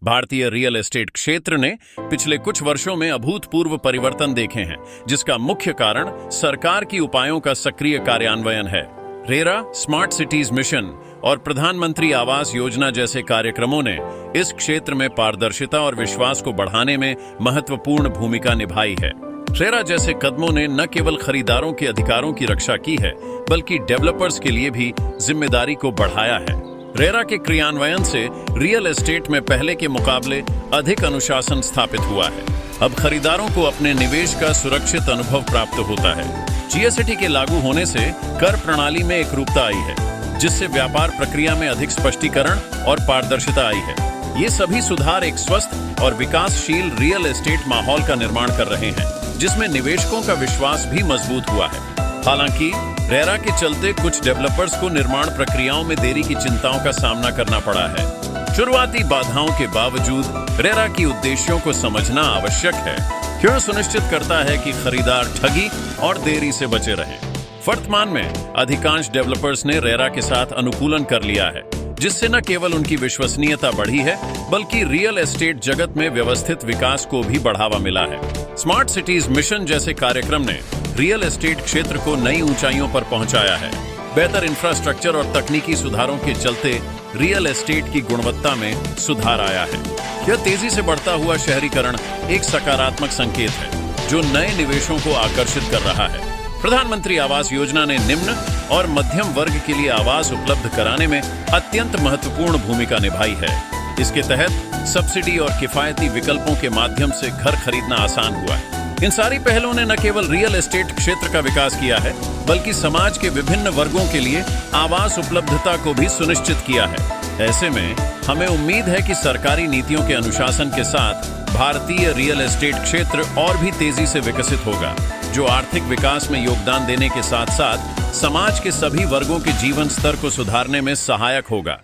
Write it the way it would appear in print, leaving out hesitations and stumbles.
भारतीय real estate क्षेत्र ने पिछले कुछ वर्षों में अभूतपूर्व परिवर्तन देखे हैं, जिसका मुख्य कारण सरकार की उपायों का सक्रिय कार्यान्वयन है। रेरा, स्मार्ट सिटीज मिशन और प्रधानमंत्री आवास योजना जैसे कार्यक्रमों ने इस क्षेत्र में पारदर्शिता और विश्वास को बढ़ाने में महत्वपूर्ण भूमिका निभाई है। रेरा जैसे कदमों ने न केवल खरीदारों के अधिकारों की रक्षा की है, बल्कि डेवलपर्स के लिए भी जिम्मेदारी को बढ़ाया है। रेरा के क्रियान्वयन से रियल एस्टेट में पहले के मुकाबले अधिक अनुशासन स्थापित हुआ है। अब खरीदारों को अपने निवेश का सुरक्षित अनुभव प्राप्त होता है। जीएसटी के लागू होने से कर प्रणाली में एकरूपता आई है, जिससे व्यापार प्रक्रिया में अधिक स्पष्टीकरण और पारदर्शिता आई है। ये सभी सुधार एक स्वस्थ और विकासशील रियल एस्टेट माहौल का निर्माण कर रहे हैं, जिसमें निवेशकों का विश्वास भी मजबूत हुआ है। हालांकि रेरा के चलते कुछ डेवलपर्स को निर्माण प्रक्रियाओं में देरी की चिंताओं का सामना करना पड़ा है। शुरुआती बाधाओं के बावजूद रेरा की उद्देश्यों को समझना आवश्यक है, क्यों सुनिश्चित करता है कि खरीदार ठगी और देरी से बचे रहें। वर्तमान में अधिकांश डेवलपर्स ने रेरा के साथ अनुकूलन कर लिया है, जिससे न केवल उनकी विश्वसनीयता बढ़ी है, बल्कि रियल एस्टेट जगत में व्यवस्थित विकास को भी बढ़ावा मिला है। स्मार्ट सिटीज मिशन जैसे कार्यक्रम ने रियल एस्टेट क्षेत्र को नई ऊंचाइयों पर पहुंचाया है। बेहतर इंफ्रास्ट्रक्चर और तकनीकी सुधारों के चलते रियल एस्टेट की गुणवत्ता में सुधार आया है। यह तेजी से बढ़ता हुआ शहरीकरण एक सकारात्मक संकेत है, जो नए निवेशों को आकर्षित कर रहा है। प्रधानमंत्री आवास योजना ने निम्न और मध्यम वर्ग के लिए आवास उपलब्ध कराने में अत्यंत महत्वपूर्ण भूमिका निभाई है। इसके तहत सब्सिडी और किफायती विकल्पों के माध्यम से घर खरीदना आसान हुआ है। इन सारी पहलों ने न केवल रियल एस्टेट क्षेत्र का विकास किया है, बल्कि समाज के विभिन्न वर्गों के लिए आवास उपलब्धता को भी सुनिश्चित किया है। ऐसे में हमें उम्मीद है कि सरकारी नीतियों के अनुशासन के साथ भारतीय रियल एस्टेट क्षेत्र और भी तेजी से विकसित होगा, जो आर्थिक विकास में योगदान देने के साथ साथ समाज के सभी वर्गों के जीवन स्तर को सुधारने में सहायक होगा।